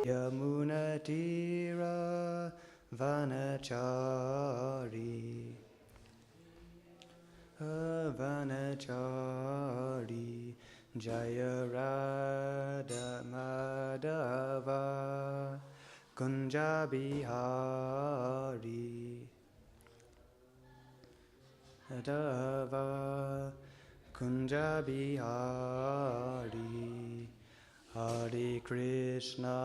Yamunatira Vanachari Vanachari Jaya Radha Madhava Kunja Bihari Madhava Kunja Bihari Hare Krishna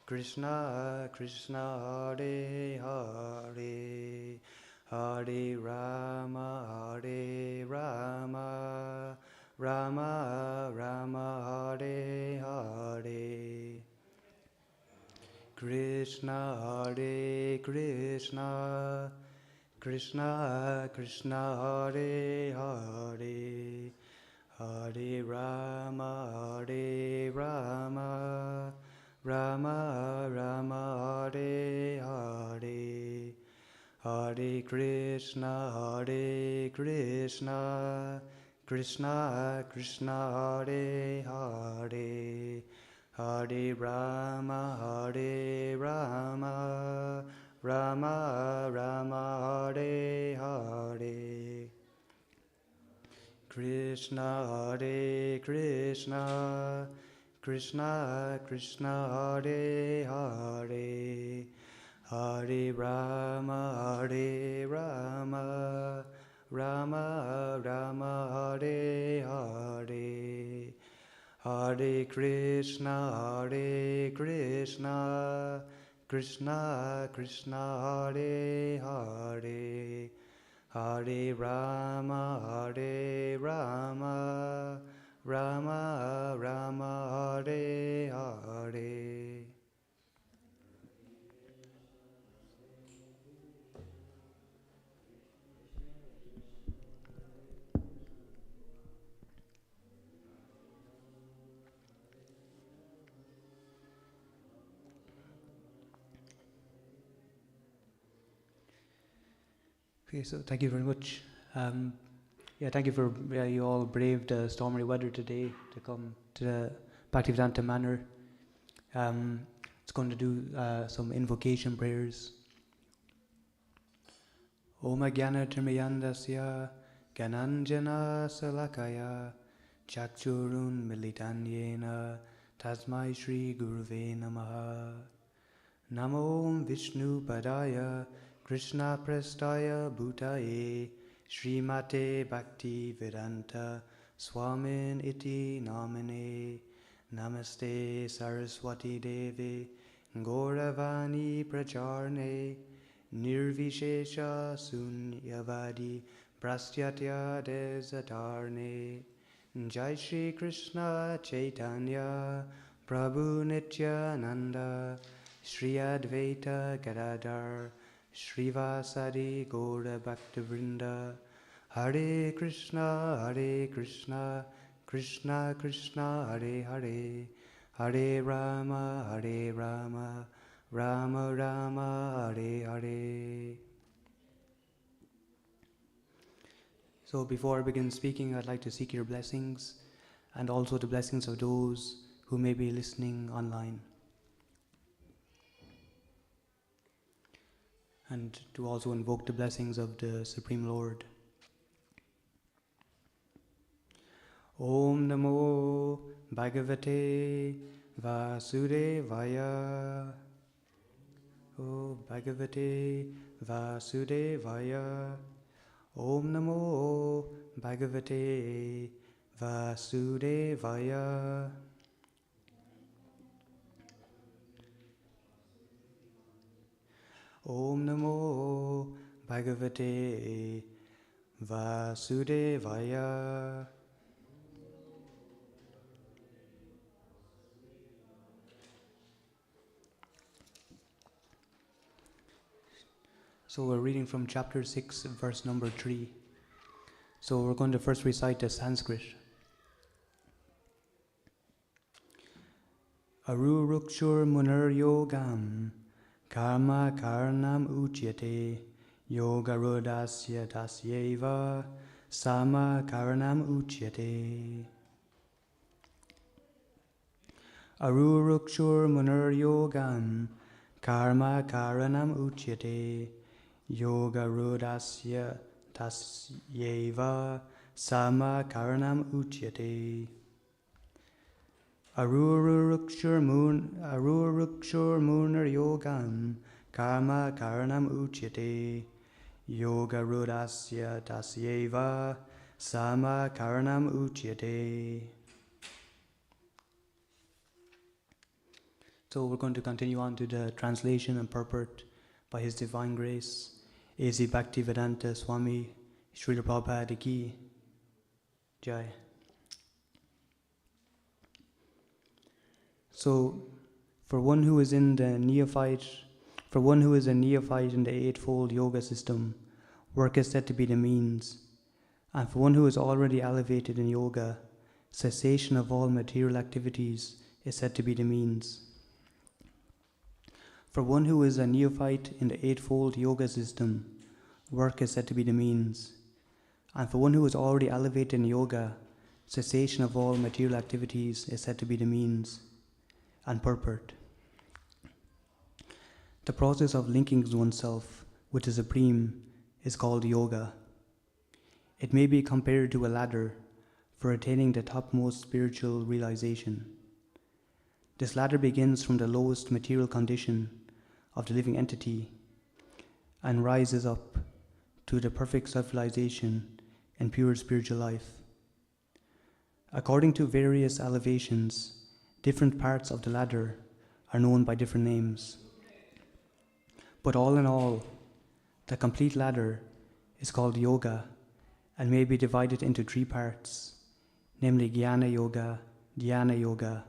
Krishna Krishna Hare Hare Hare Rama Rama Rama Hare Hare Krishna Krishna Krishna Hare Hare Hare Rama Rama Rama Hare Hare Hare Krishna Krishna Krishna Hare Hare Hare Rama Rama Rama Hare Hare Krishna Krishna Krishna Hare Hare Hare Rama Rama Rama Hare Hare Hare Krishna Krishna Krishna Hare Hare Hare Rama Rama Rama Hare Hare Okay, so thank you very much. Thank you for you all braved stormy weather today to come to the Bhaktivedanta Manor. It's going to do some invocation prayers. Om Jnana Tirmayandasya Gananjana Salakaya Chakchurun Militanyena Tasmai Shri Guruve Namaha Namo Vishnu Padaya Krishna Prestaya Bhutaye Srimate Bhaktivedanta Swamin Iti Namine Namaste Saraswati Devi Gauravani Pracharne Nirvishesha Sunyavadi Prastyatya Desatarne Jai Shri Krishna Chaitanya Prabhu Nityananda Shri Advaita Gadadhar Srivasadi Gaura Bhaktivinoda Hare Krishna Krishna Krishna Hare Hare Hare Rama Rama Rama Hare Hare. So before I begin speaking, I'd like to seek your blessings and also the blessings of those who may be listening online. And to also invoke the blessings of the Supreme Lord. Om Namo Bhagavate Vasudevaya. O Bhagavate Vasudevaya. Om Namo Bhagavate Vasudevaya. Om Namo Bhagavate Vasudevaya. So we're reading from chapter 6, verse number 3. So we're going to first recite the Sanskrit. Arurukshur Munar Yogam Karma Karnam Uchyate Yogarudasya Tasyeva Sama Karanam Uchyate. Arurukshur Munur Yogam Karma Karanam Uchyate Yoga Rudasya Tasyeva Sama Karanam Uchyate. Arurukshur Munur Yogam Karma Karanam Uchyate Yoga Rudasya Tasyeva Sama Karanam Uchyate. So we're going to continue on to the translation and purport by His Divine Grace, A.C. Bhaktivedanta Swami Srila Prabhupada Ki Jai. So, for one who is a neophyte in the Eightfold Yoga system, work is said to be the means, and for one who is already elevated in yoga, cessation of all material activities is said to be the means. For one who is a neophyte in the Eightfold Yoga system, work is said to be the means, and for one who is already elevated in yoga, cessation of all material activities is said to be the means. And purport. The process of linking oneself with the Supreme is called yoga. It may be compared to a ladder for attaining the topmost spiritual realization. This ladder begins from the lowest material condition of the living entity and rises up to the perfect self-realization and pure spiritual life. According to various elevations, different parts of the ladder are known by different names. But all in all, the complete ladder is called yoga and may be divided into three parts, namely Jnana Yoga, Dhyana Yoga,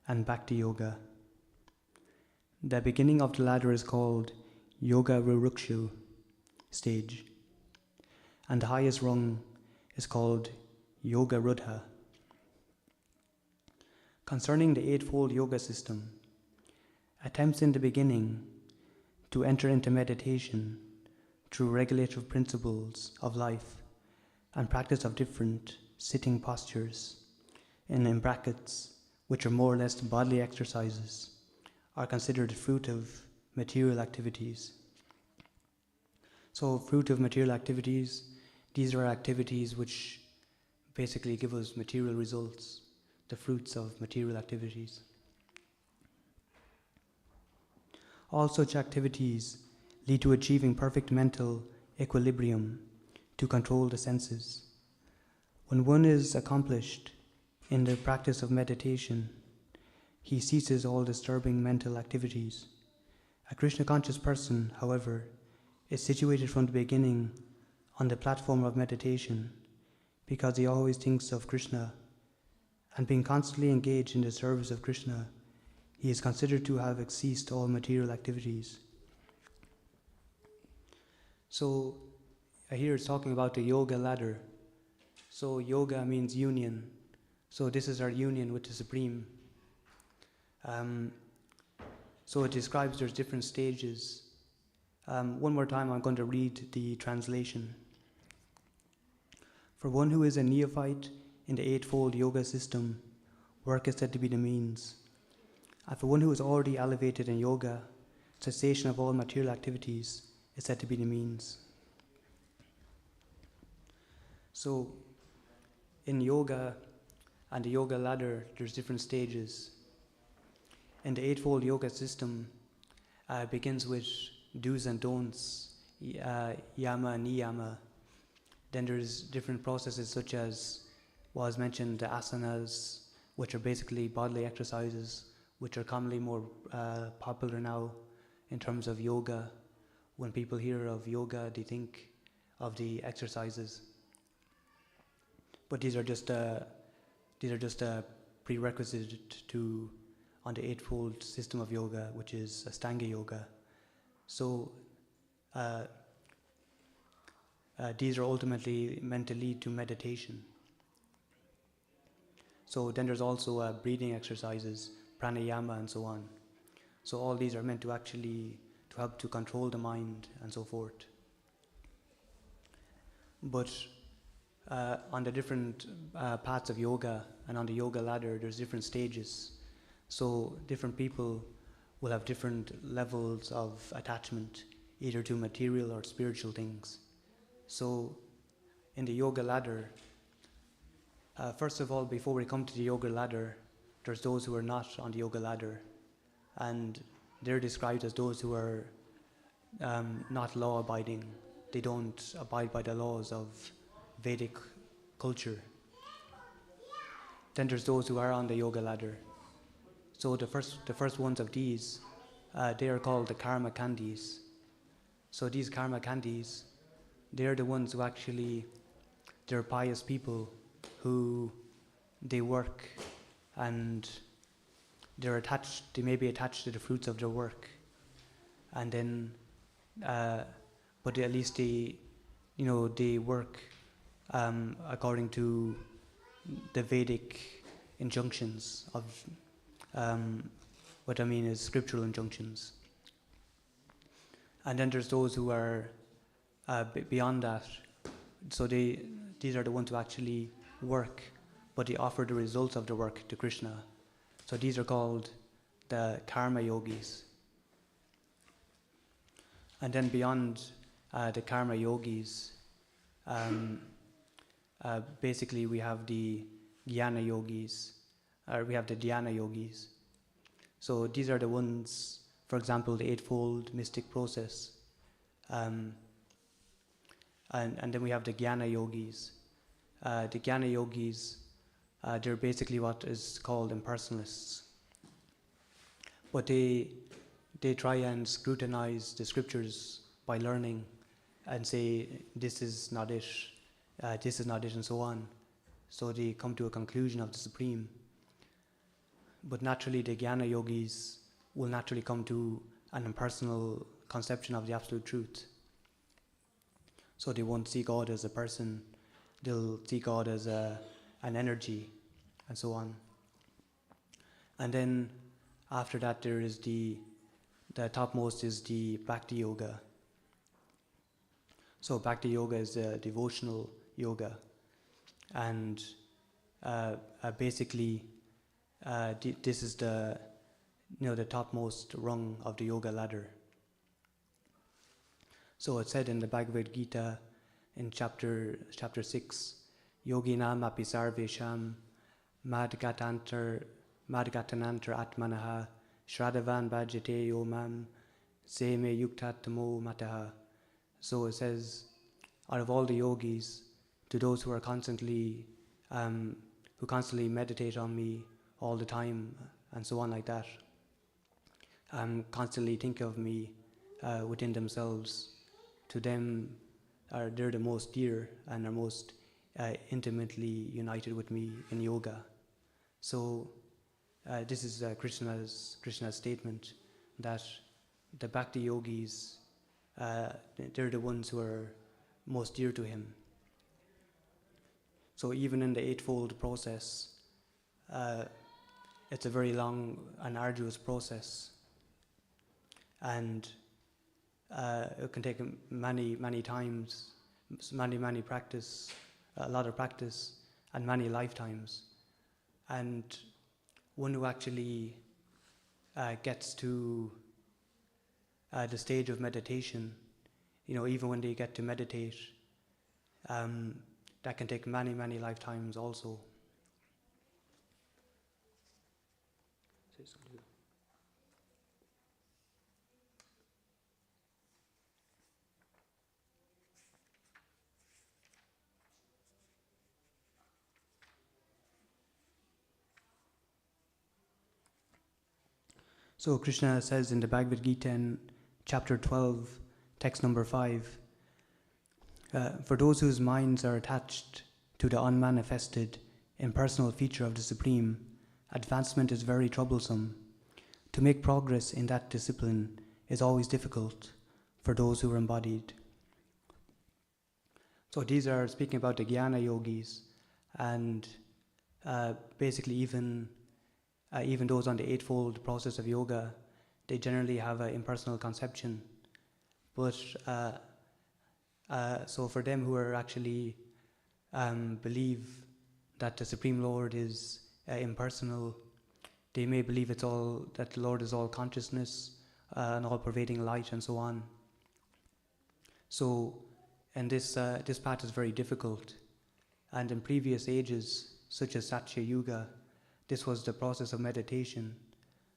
and Bhakti Yoga. The beginning of the ladder is called Yoga Rurukshu stage, and the highest rung is called Yoga Rudha. Concerning the Eightfold Yoga system, attempts in the beginning to enter into meditation through regulative principles of life and practice of different sitting postures, and in brackets, which are more or less bodily exercises, are considered fruit of material activities. So fruit of material activities, these are activities which basically give us material results, the fruits of material activities. All such activities lead to achieving perfect mental equilibrium to control the senses. When one is accomplished in the practice of meditation, he ceases all disturbing mental activities. A Krishna-conscious person, however, is situated from the beginning on the platform of meditation because he always thinks of Krishna, and being constantly engaged in the service of Krishna, he is considered to have ceased all material activities. So here it's talking about the yoga ladder. So yoga means union. So this is our union with the Supreme. So it describes there's different stages. One more time I'm going to read the translation. For one who is a neophyte in the Eightfold Yoga system, work is said to be the means. And for one who is already elevated in yoga, cessation of all material activities is said to be the means. So in yoga and the yoga ladder, there's different stages. In the Eightfold Yoga system, begins with do's and don'ts, yama and niyama. Then there's different processes such as was mentioned, the asanas, which are basically bodily exercises, which are commonly more popular now in terms of yoga. When people hear of yoga, they think of the exercises. But these are just a prerequisite to on the Eightfold system of yoga, which is Astanga Yoga. So these are ultimately meant to lead to meditation. So then there's also breathing exercises, pranayama and so on. So all these are meant to actually to help to control the mind and so forth. But on the different paths of yoga and on the yoga ladder, there's different stages. So different people will have different levels of attachment, either to material or spiritual things. So in the yoga ladder, first of all, before we come to the yoga ladder, there's those who are not on the yoga ladder, and they're described as those who are not law-abiding. They don't abide by the laws of Vedic culture. Then there's those who are on the yoga ladder. So the first ones of these, they are called the karma kandis. So these karma kandis, they're the ones who actually, they're pious people who they work and they're attached, they may be attached to the fruits of their work. And then, but at least they, they work according to the Vedic injunctions of, what I mean is scriptural injunctions. And then there's those who are beyond that. So these are the ones who actually work, but they offer the results of the work to Krishna. So these are called the karma yogis. And then beyond the karma yogis, basically we have the jnana yogis, or we have the dhyana yogis. So these are the ones, for example, the eightfold mystic process. And then we have the jnana yogis. The jnana yogis, they're basically what is called impersonalists. But they try and scrutinize the scriptures by learning and say, this is not it, and so on. So they come to a conclusion of the Supreme. But naturally, the jnana yogis will naturally come to an impersonal conception of the absolute truth. So they won't see God as a person, they'll see God as an energy, and so on. And then after that, there is the topmost is the Bhakti Yoga. So Bhakti Yoga is the devotional yoga, and basically this is the topmost rung of the yoga ladder. So it's said in the Bhagavad Gita in chapter 6, Yoginam api sarvesham madgatantar atmanaha Shraddhavan bhajate yomam se me yuktatamo mataha. So it says, out of all the yogis, to those who are constantly meditate on me all the time, and so on like that, constantly think of me within themselves, to them they're the most dear and are most intimately united with me in yoga. So this is Krishna's statement that the Bhakti yogis, they're the ones who are most dear to him. So even in the eightfold process, it's a very long and arduous process, and it can take many times, many practice, a lot of practice, and many lifetimes. And one who actually gets to the stage of meditation, even when they get to meditate, that can take many lifetimes also. So Krishna says in the Bhagavad Gita in chapter 12, text number 5, for those whose minds are attached to the unmanifested, impersonal feature of the Supreme, advancement is very troublesome. To make progress in that discipline is always difficult for those who are embodied. So these are speaking about the jnana yogis, and basically even those on the eightfold process of yoga, they generally have an impersonal conception. But so for them who are actually believe that the Supreme Lord is impersonal, they may believe it's all that the Lord is all consciousness, and all-pervading light, and so on. So, and this path is very difficult. And in previous ages, such as Satya Yuga, this was the process of meditation.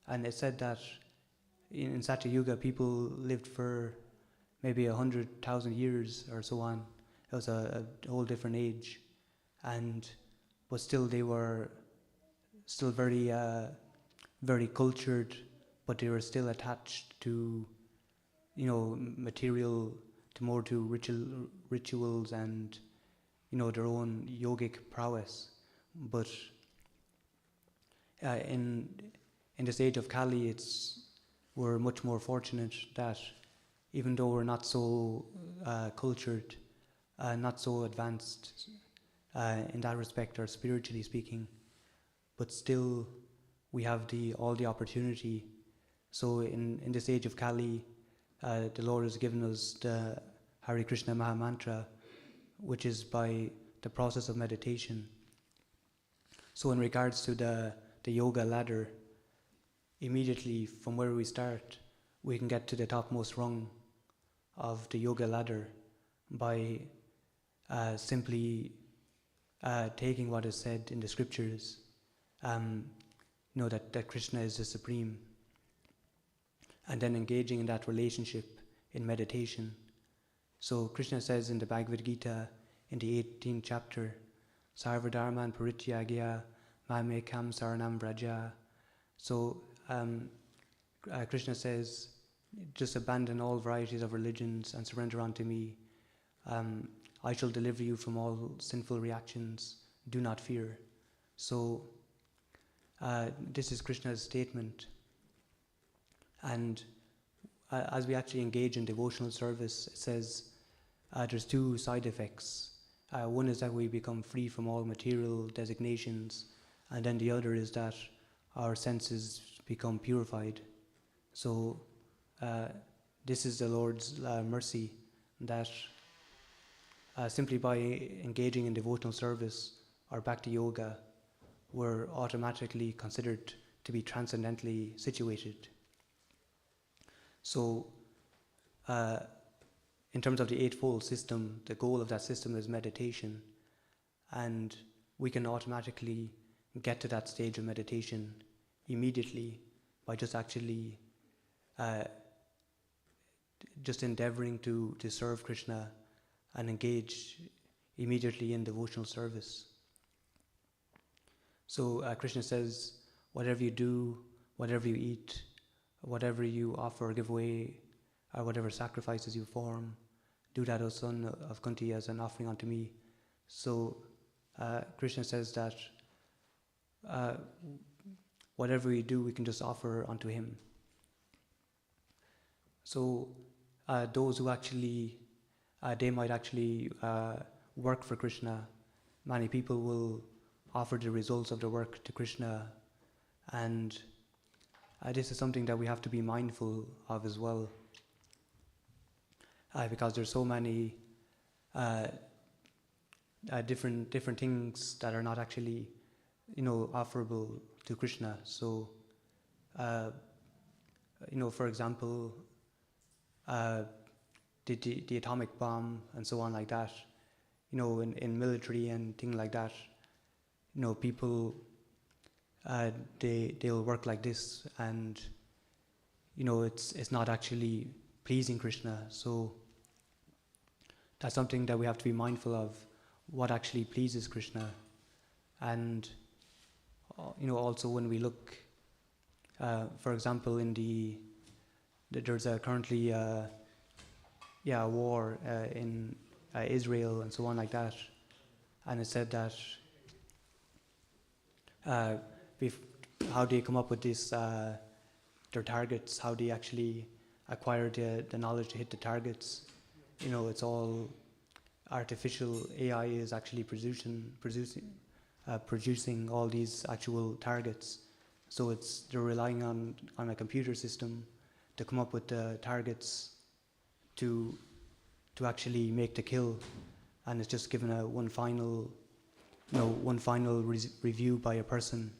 And it said that in Satya Yuga, people lived for maybe 100,000 years or so on. It was a whole different age, but still they were still very very cultured, but they were still attached to material, to rituals and their own yogic prowess. But in this age of Kali, we're much more fortunate that even though we're not so cultured, not so advanced in that respect, or spiritually speaking, but still we have all the opportunity. So in this age of Kali, the Lord has given us the Hare Krishna Maha Mantra, which is by the process of meditation. So in regards to the yoga ladder, immediately from where we start, we can get to the topmost rung of the yoga ladder by simply taking what is said in the scriptures, that Krishna is the supreme, and then engaging in that relationship in meditation. So Krishna says in the Bhagavad Gita, in the 18th chapter, Sarvadharman Parityagya Mamekam Saranam Vraja. So Krishna says, just abandon all varieties of religions and surrender unto me. I shall deliver you from all sinful reactions. Do not fear. So this is Krishna's statement. And as we actually engage in devotional service, it says there's two side effects. One is that we become free from all material designations, and then the other is that our senses become purified. So this is the Lord's mercy, that simply by engaging in devotional service or bhakti yoga, we're automatically considered to be transcendently situated. So in terms of the Eightfold System, the goal of that system is meditation, and we can automatically get to that stage of meditation immediately by just actually just endeavoring to serve Krishna and engage immediately in devotional service. So Krishna says, whatever you do, whatever you eat, whatever you offer or give away, or whatever sacrifices you perform, do that, O son of Kunti, as an offering unto me. So Krishna says that whatever we do, we can just offer unto him. So those who actually, they might actually work for Krishna. Many people will offer the results of their work to Krishna, and this is something that we have to be mindful of as well, because there's so many different things that are not actually, offerable to Krishna. So, for example, the atomic bomb and so on like that, in military and things like that, people, they'll work like this, and it's not actually pleasing Krishna. So that's something that we have to be mindful of, what actually pleases Krishna. And also when we look, for example, there's currently a war in Israel and so on like that, and it said that how do you come up with this, their targets, how do you actually acquire the knowledge to hit the targets? It's all artificial. AI is actually producing all these actual targets. So they're relying on a computer system to come up with the targets to actually make the kill, and it's just given one final review by a person,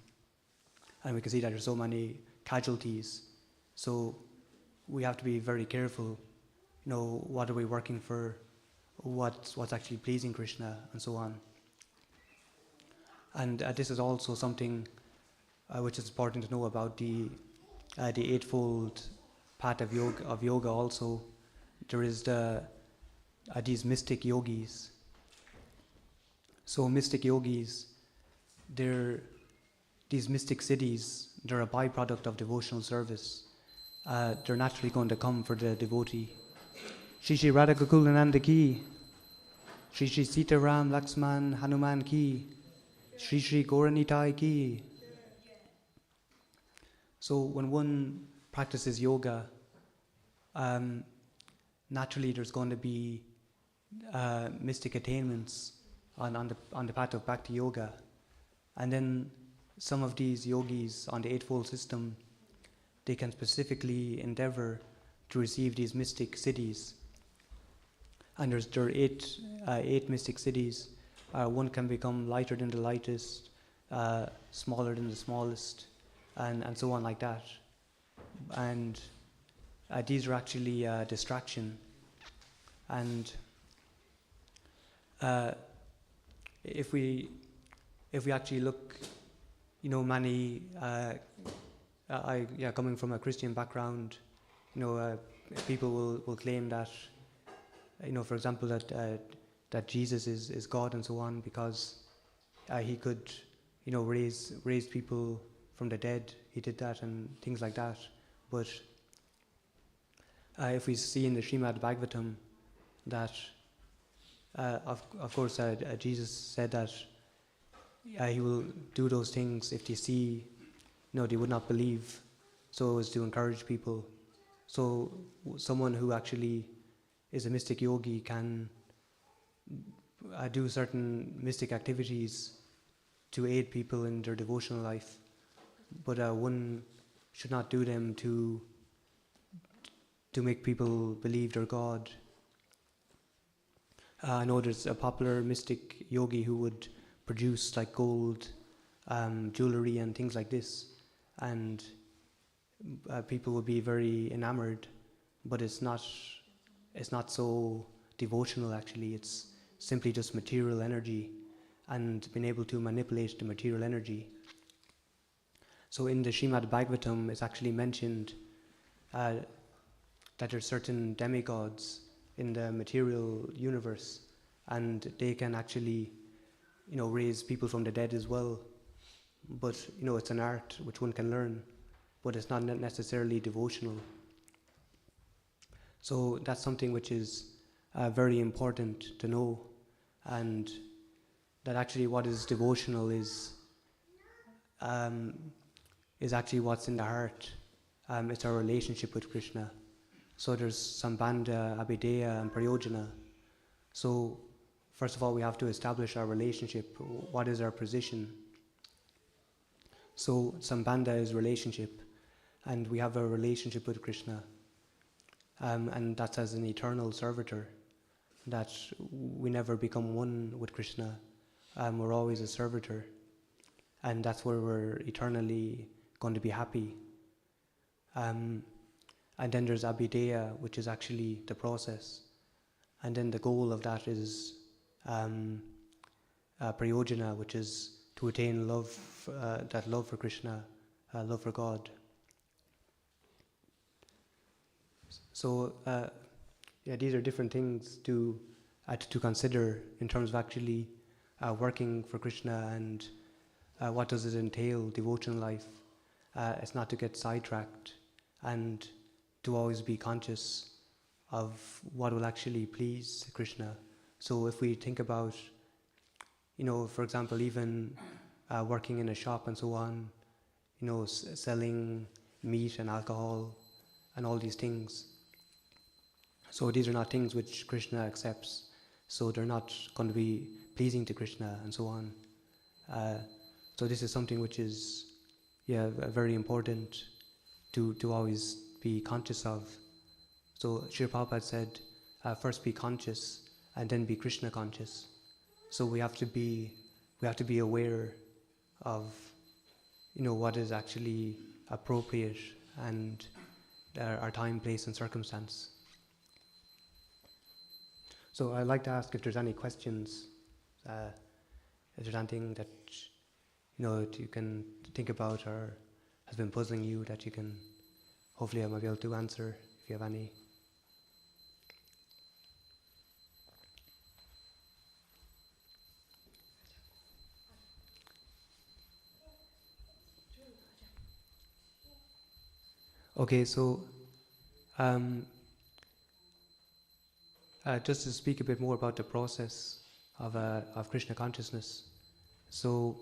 and we can see that there's so many casualties. So we have to be very careful, what are we working for, what's actually pleasing Krishna, and so on. And this is also something which is important to know about the eightfold path of yoga. Also, there is these mystic yogis. So mystic yogis, these mystic siddhis, they're a byproduct of devotional service. They're naturally going to come for the devotee. Shri Shri Radha Gokulananda ki, Shri Shri Sita Ram Laxman Hanuman ki, Shri Shri Gauranitai ki. So when one practices yoga, naturally there's going to be mystic attainments on the path of Bhakti Yoga. And then some of these yogis on the Eightfold System, they can specifically endeavor to receive these mystic siddhis. And there are eight mystic siddhis. One can become lighter than the lightest, smaller than the smallest, and so on like that. And these are actually distraction. And if we actually look, many coming from a Christian background, people will claim that, for example, that Jesus is God and so on, because he could, raise people from the dead. He did that and things like that. But if we see in the Srimad Bhagavatam that, of course, Jesus said that he will do those things if they see, they would not believe. So it was to encourage people. So someone who actually is a mystic yogi can do certain mystic activities to aid people in their devotional life, but one should not do them to make people believe they're God. I know there's a popular mystic yogi who would produce like gold, jewelry and things like this, and people would be very enamored, but it's not so devotional actually. It's simply just material energy and being able to manipulate the material energy. So in the Srimad Bhagavatam, it's actually mentioned that there's certain demigods in the material universe, and they can actually, raise people from the dead as well. But it's an art which one can learn, but it's not necessarily devotional. So that's something which is very important to know, and that actually what is devotional is actually what's in the heart. It's our relationship with Krishna. So there's Sambandha, Abhideya and Prayojana. So first of all, we have to establish our relationship. What is our position? So Sambandha is relationship, and we have a relationship with Krishna. And that's as an eternal servitor, that we never become one with Krishna. We're always a servitor, and that's where we're eternally going to be happy. And then there's Abhideya, which is actually the process. And then the goal of that is Prayojana, which is to attain love, that love for Krishna, love for God. So, these are different things to consider in terms of actually working for Krishna, and what does it entail, devotional life. It's not to get sidetracked, and to always be conscious of what will actually please Krishna. So if we think about, for example, even working in a shop and so on, selling meat and alcohol and all these things. So these are not things which Krishna accepts. So they're not going to be pleasing to Krishna and so on. So this is something which is, very important to always be conscious of. So Srila Prabhupada said, first be conscious and then be Krishna conscious. So we have to be aware of, what is actually appropriate and our time, place, and circumstance. So I'd like to ask if there's any questions, if there's anything that you can think about or has been puzzling you that you can, hopefully I might be able to answer if you have any. Okay, so just to speak a bit more about the process of Krishna consciousness. So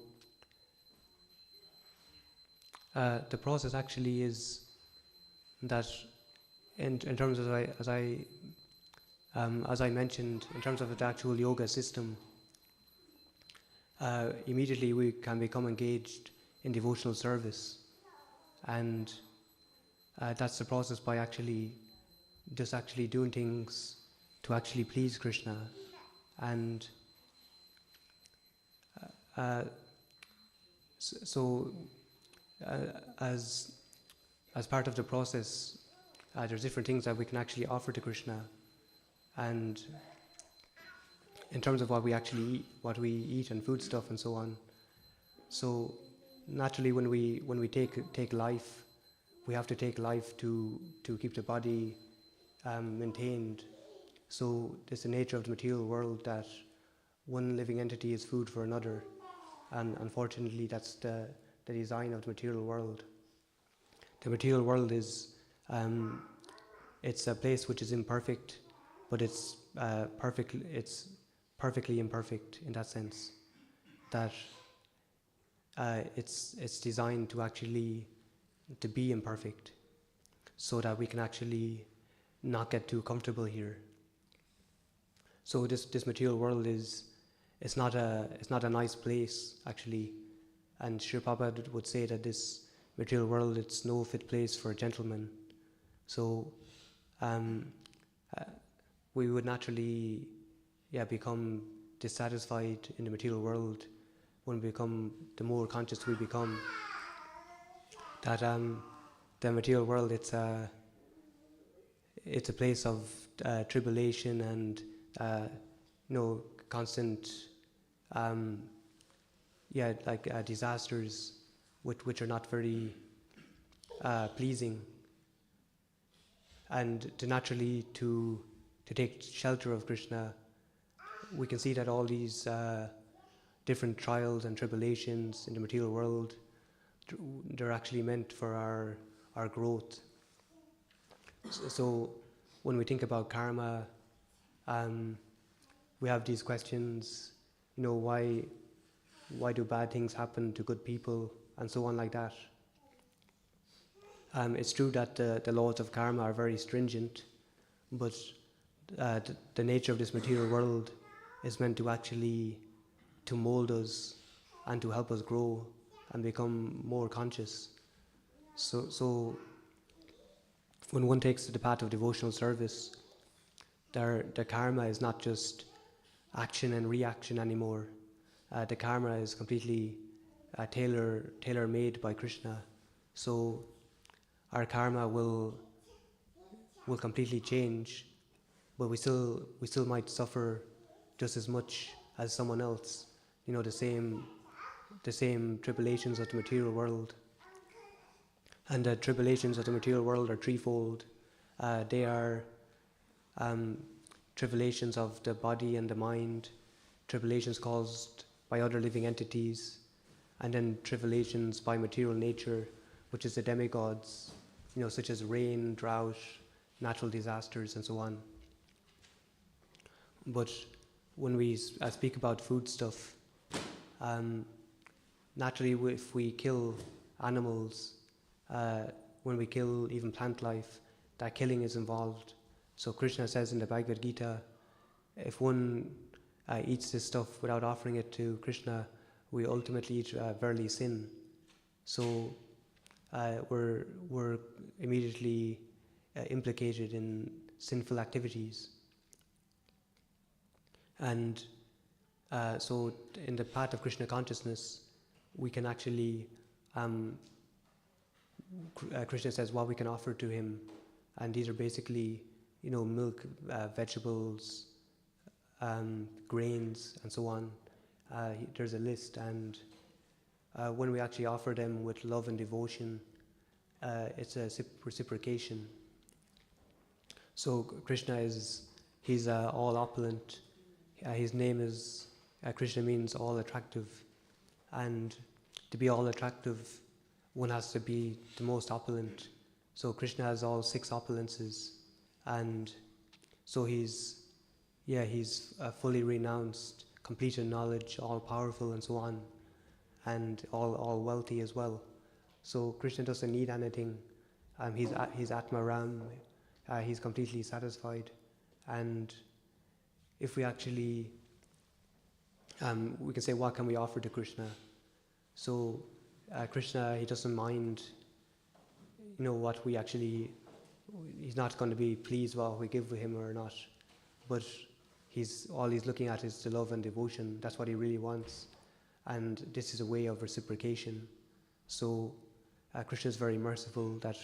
the process actually is that, in terms of as I mentioned, in terms of the actual yoga system, immediately we can become engaged in devotional service, and that's the process by actually doing things to actually please Krishna, and as part of the process, there's different things that we can actually offer to Krishna, and in terms of what we eat and food stuff and so on. So naturally, when we take life, we have to take life to keep the body maintained. So it's the nature of the material world that one living entity is food for another, and unfortunately that's the design of the material world. The material world is it's a place which is imperfect, but it's perfectly imperfect in that sense, that it's designed to be imperfect, so that we can actually not get too comfortable here. So this material world it's not a nice place actually, and Sri Prabhupada would say that this material world, it's no fit place for a gentleman. So we would naturally become dissatisfied in the material world when the more conscious we become that the material world, it's a place of tribulation and constant disasters which are not very pleasing, and to take shelter of Krishna, we can see that all these different trials and tribulations in the material world, they're actually meant for our growth. So when we think about karma, we have these questions, why do bad things happen to good people, and so on like that. It's true that the laws of karma are very stringent, but the nature of this material world is meant to mold us and to help us grow and become more conscious. So when one takes the path of devotional service, the karma is not just action and reaction anymore. The karma is completely tailor-made by Krishna. So our karma will completely change, but we still might suffer just as much as someone else. The same tribulations of the material world. And the tribulations of the material world are threefold. They are tribulations of the body and the mind, tribulations caused by other living entities, and then tribulations by material nature, which is the demigods, such as rain, drought, natural disasters, and so on. But when we speak about food stuff, naturally, if we kill animals, when we kill even plant life, that killing is involved. So Krishna says in the Bhagavad Gita, if one eats this stuff without offering it to Krishna, we ultimately verily sin. So we're immediately implicated in sinful activities. And so in the path of Krishna consciousness, we can actually Krishna says what we can offer to him, and these are basically, milk, vegetables, grains, and so on. There's a list, and when we actually offer them with love and devotion, it's a reciprocation. So Krishna he's all opulent. His name is Krishna, means all attractive, and to be all attractive, one has to be the most opulent. So Krishna has all 6 opulences, and so he's fully renounced, complete in knowledge, all powerful, and so on, and all wealthy as well. So Krishna doesn't need anything. He's Atma Ram. He's completely satisfied, and if we actually, we can say, what can we offer to Krishna? So Krishna, he doesn't mind, what we actually, he's not going to be pleased what we give him or not, but all he's looking at is the love and devotion. That's what he really wants, and this is a way of reciprocation. So Krishna is very merciful that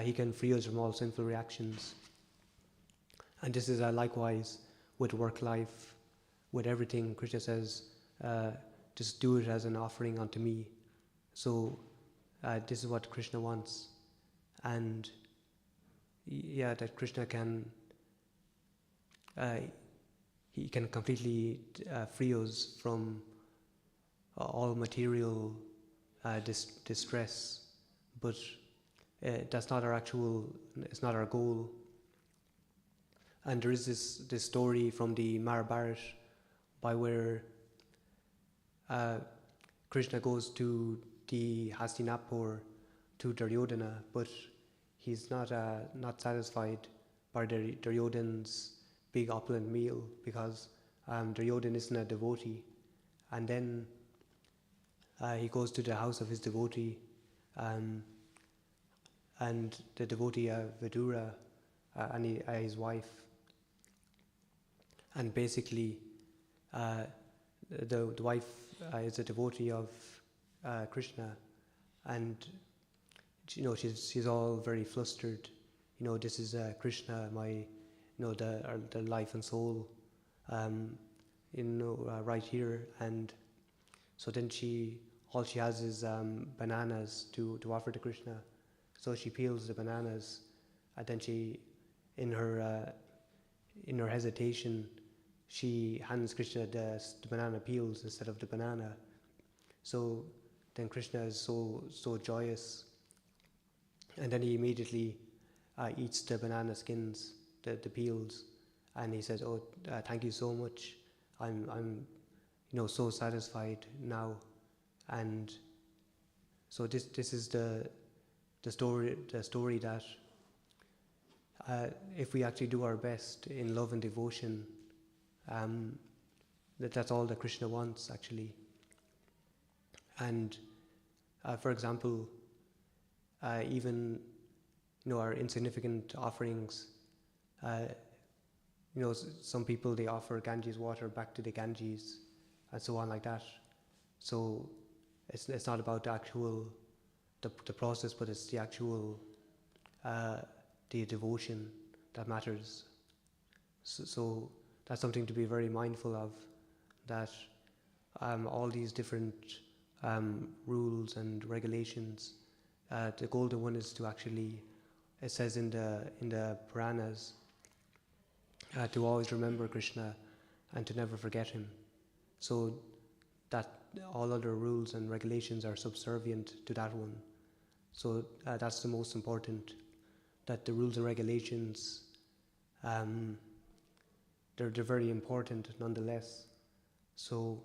he can free us from all sinful reactions. And this is likewise with work life, with everything. Krishna says, just do it as an offering unto me. So this is what Krishna wants. And that Krishna can, he can completely free us from all material distress, but that's not it's not our goal. And there is this story from the Mahabharata by where Krishna goes to the Hastinapur to Duryodhana, but he's not satisfied by Duryodhana's big opulent meal, because Duryodhana isn't a devotee. And then he goes to the house of his devotee, and the devotee Vidura and his wife, and basically the wife is a devotee of Krishna, and she's all very flustered. This is Krishna, my the life and soul, right here. And so then all she has is bananas to offer to Krishna. So she peels the bananas, and then she, in her hesitation, she hands Krishna the banana peels instead of the banana. So then Krishna is so joyous, and then he immediately eats the banana skins, the peels, and he says, "Oh, thank you so much. I'm so satisfied now." And so this is the story that if we actually do our best in love and devotion, that's all that Krishna wants, actually. And for example, even our insignificant offerings, some people, they offer Ganges water back to the Ganges and so on, like that. So it's not about the actual the process, but it's the actual the devotion that matters. So that's something to be very mindful of, that all these different rules and regulations, the golden one is to actually, it says in the Puranas, to always remember Krishna and to never forget him, so that all other rules and regulations are subservient to that one. So that's the most important, that the rules and regulations, they're very important nonetheless. So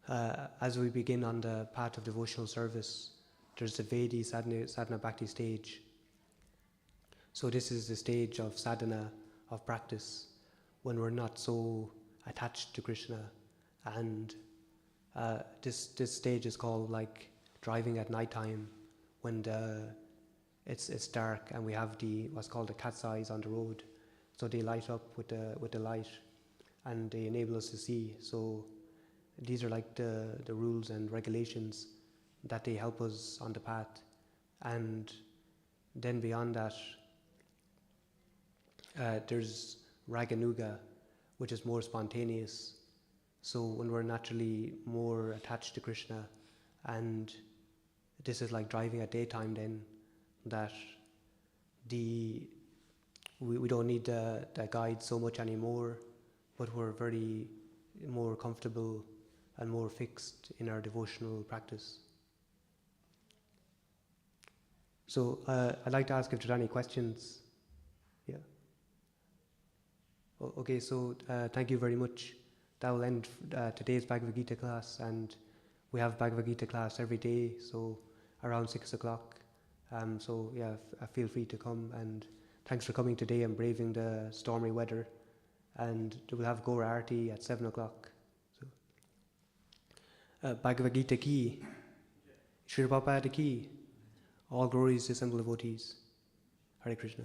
as we begin on the path of devotional service, there's the Vedi sadhana bhakti stage. So this is the stage of sadhana, of practice, when we're not so attached to Krishna. And this stage is called like driving at night time, when it's dark and we have what's called the cat's eyes on the road. So they light up with the light, and they enable us to see. So these are like the rules and regulations that they help us on the path. And then beyond that, there's Raganuga, which is more spontaneous. So when we're naturally more attached to Krishna, and this is like driving at daytime, then that we don't need the guide so much anymore, but we're very more comfortable and more fixed in our devotional practice. So I'd like to ask if there are any questions. Yeah. Okay, so thank you very much. That will end today's Bhagavad Gita class, and we have Bhagavad Gita class every day, so around 6 o'clock. So yeah, feel free to come, and thanks for coming today and braving the stormy weather. And we'll have Gaura Arati at 7 o'clock. So, Bhagavad Gita Ki, Sri Prabhupada Ki, all glories to simple devotees. Hare Krishna.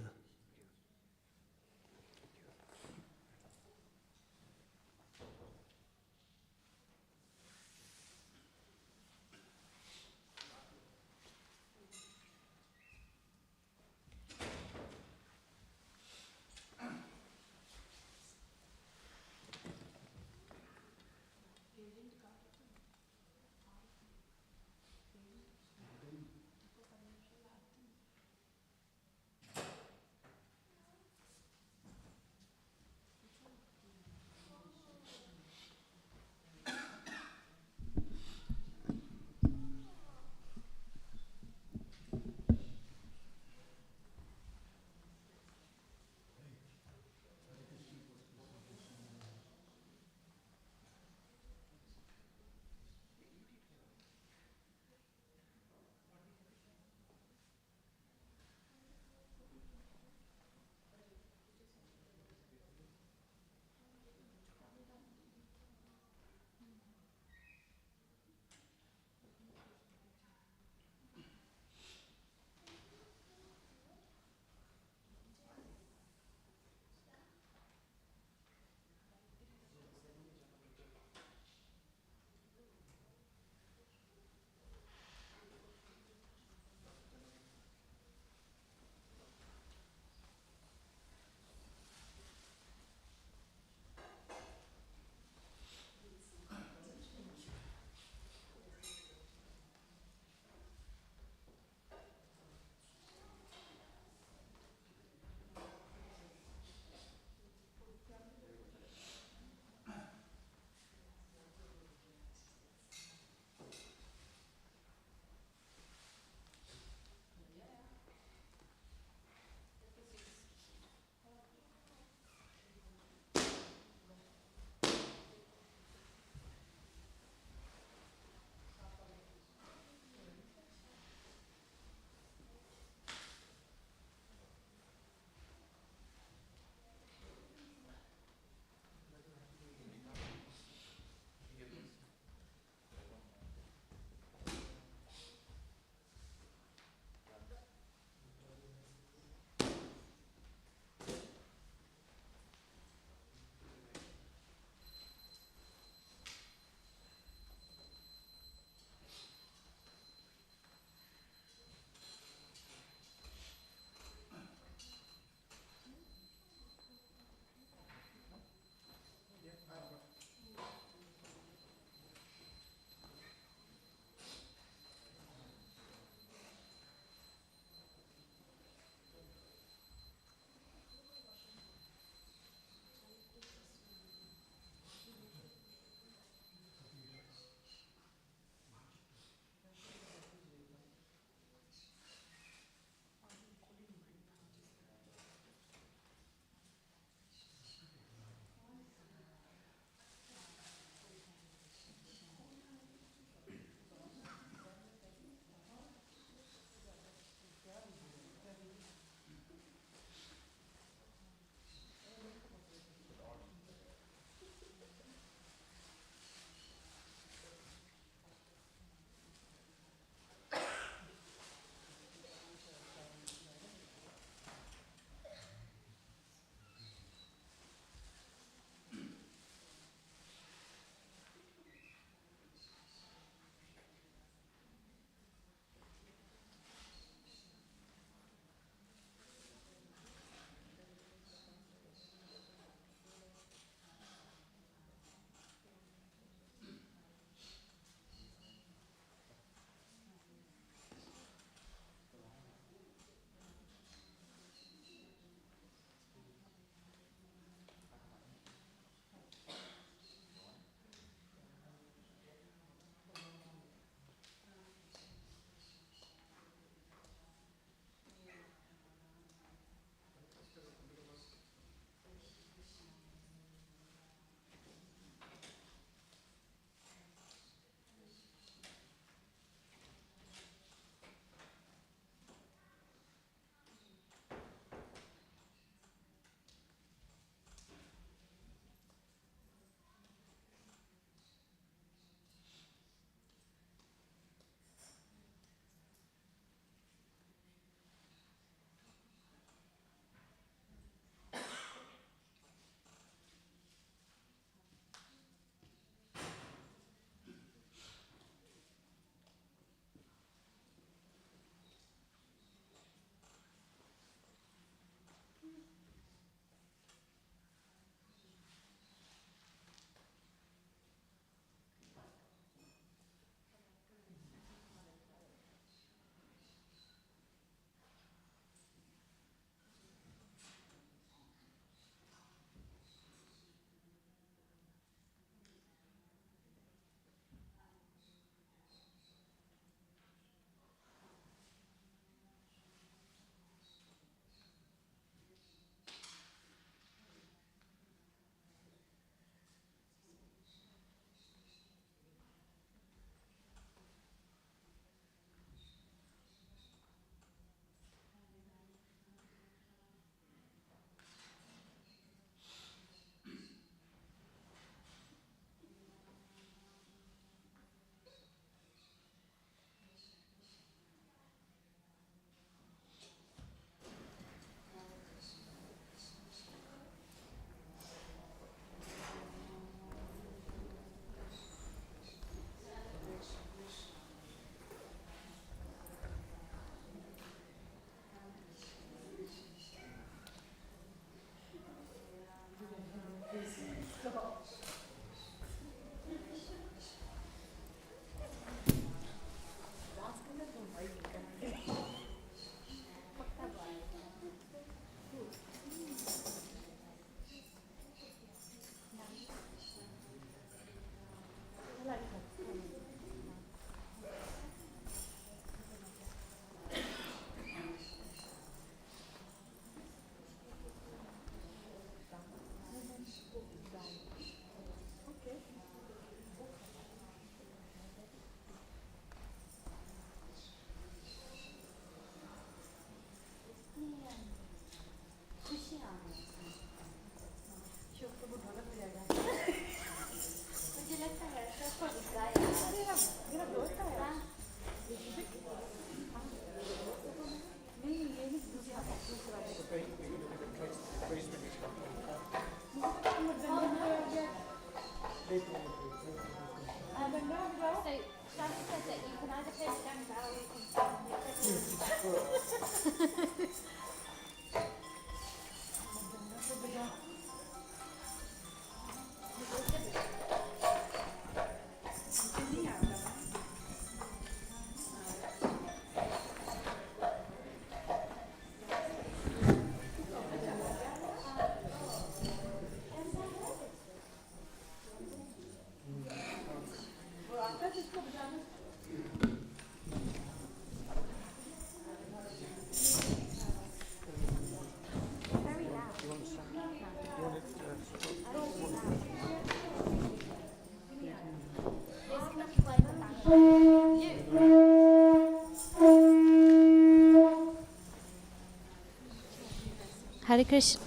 Hare Krishna.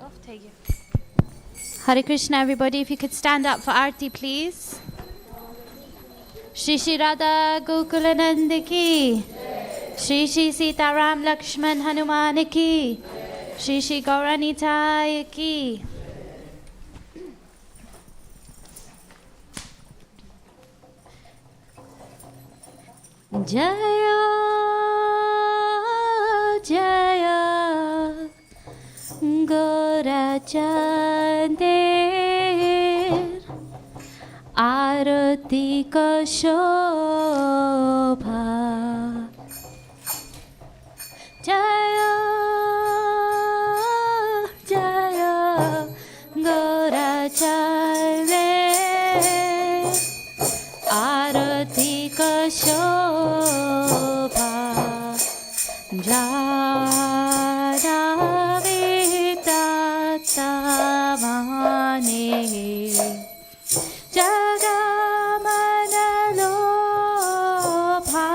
Oh, take you. Hare Krishna, everybody. If you could stand up for Aarti, please. Shri Shri Radha Gokulananda ki. Shri Shri Sita Ram Lakshman Hanuman ki. Shri Shri Gauranitaya ki. Jaya Jaya Gaurachander Arati ka shobha Jaya Jaya Gaurachander Arati ka shobha Jada Tamane Jagamanalobha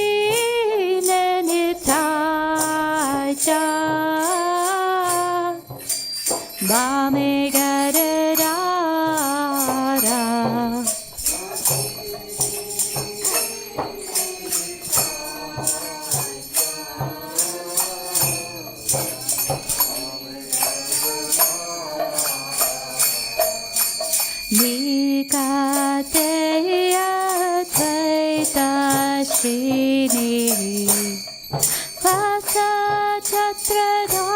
Dakhine Nitaja Bame Garara Nikateya Tvaita Shrini Vasa Chatradhara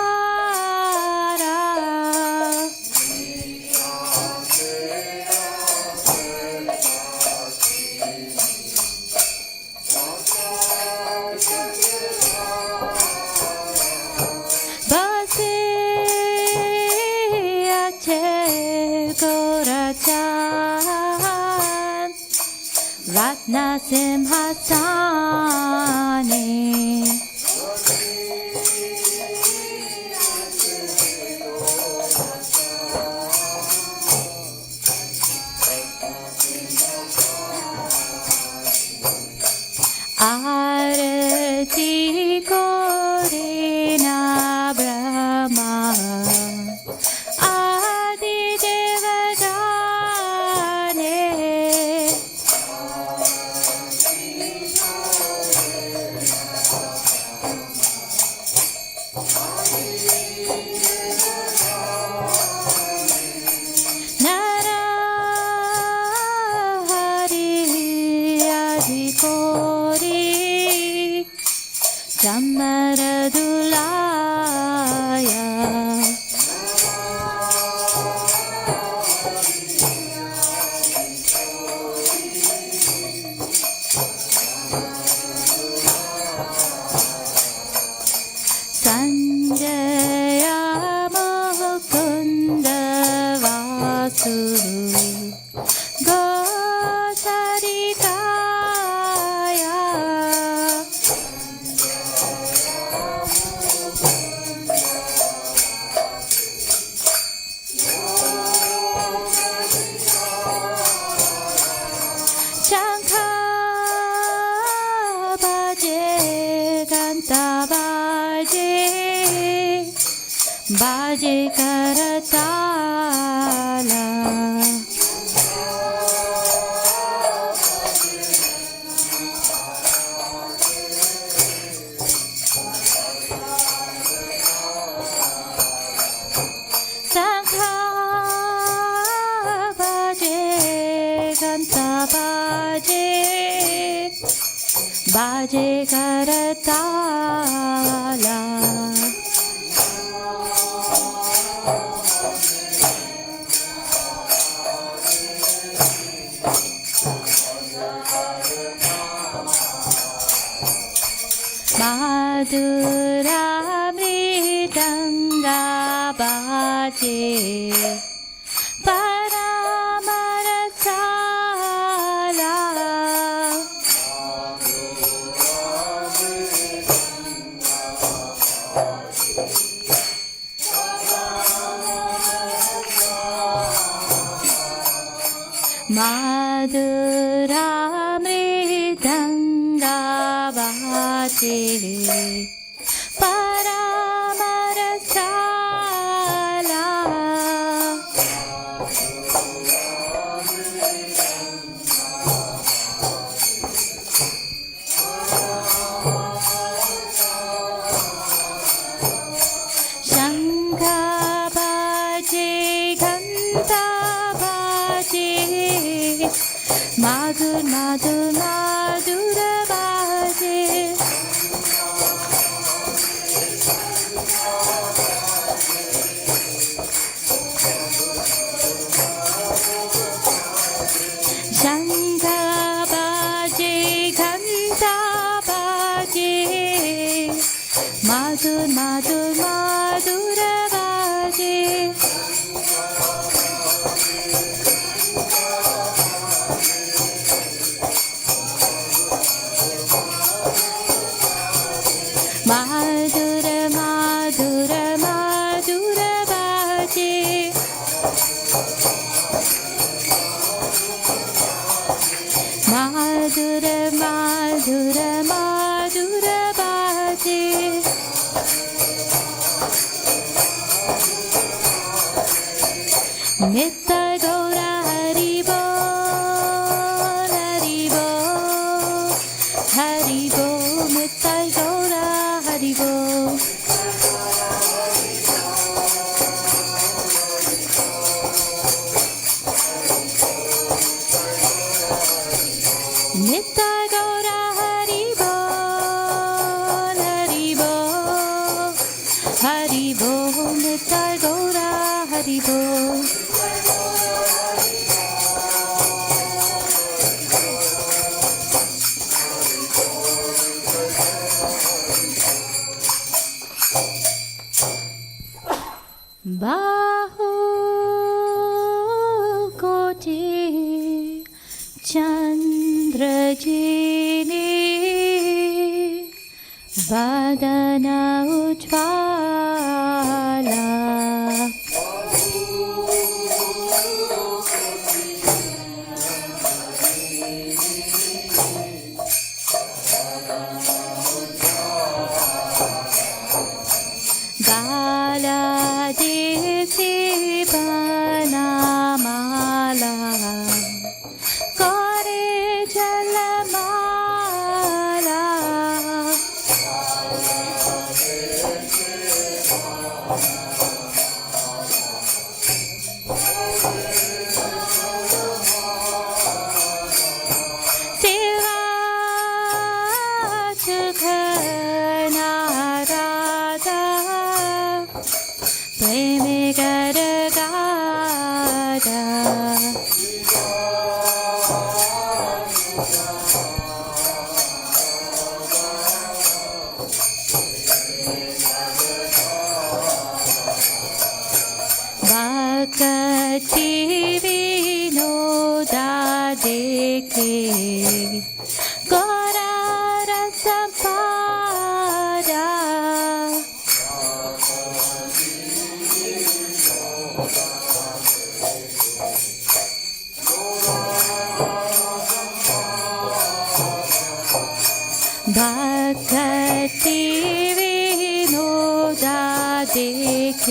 Base Ache Gorachan Ratna Simhasane Arati Korena Brahma Adi Devadane Narahari Adhikori Samaradulaya Sanjaya Mukunda Vasu Gosarikaya baje karatala. Sankha baje ganta baje baje karatala. Madhura mridanga baje paramarasala. Madhura mridanga baje paramarasala. Shankha baje ghanta baje madhur madhur madhura baje. Shankha baje ghanta baje madhur madhur madhura baje. Madhura madhura madhura baje madhura madhura madhura baje. Nitya Gaura Hari Bol Hari Bol Hari Bol Nitya Gaura Hari Bol. Nitya Gaura Hari Bol Hari Bol Hari Bol Nitya Gaura Hari Bol. Bahu koti chandra jini vadana ujvala. Gala desi banamala kore jalamala. Seva chukhana radha preme garagada. Bhaktivedanta dekhe gora rasampada. Bhaktivedanta dekhe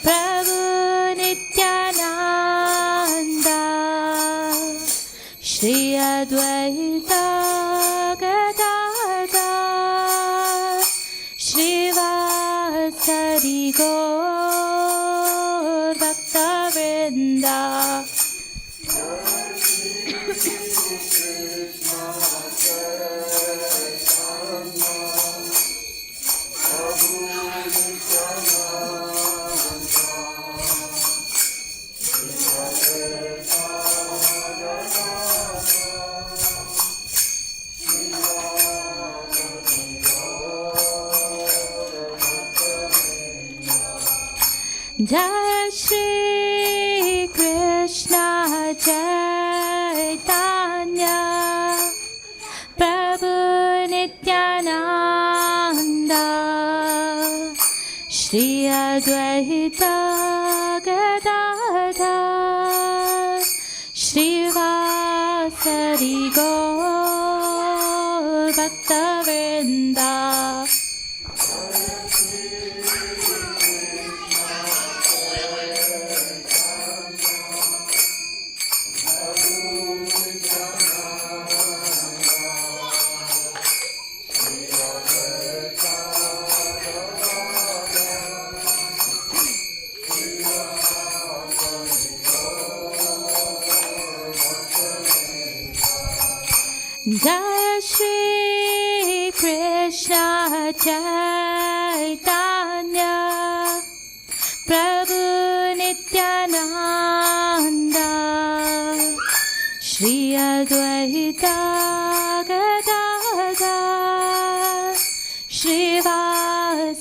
Prabhu Nityananda Sari Gaur Bhaktivedanta. Jai Shri Krishna Chaitanya Prabhu Nityananda Shri Advaita Gadadhar Shri Vasari Gaur Bhaktivedanta. Jai Shri Krishna Chaitanya Prabhu Nityananda Shri Advaita Gadadhar Shri Vasari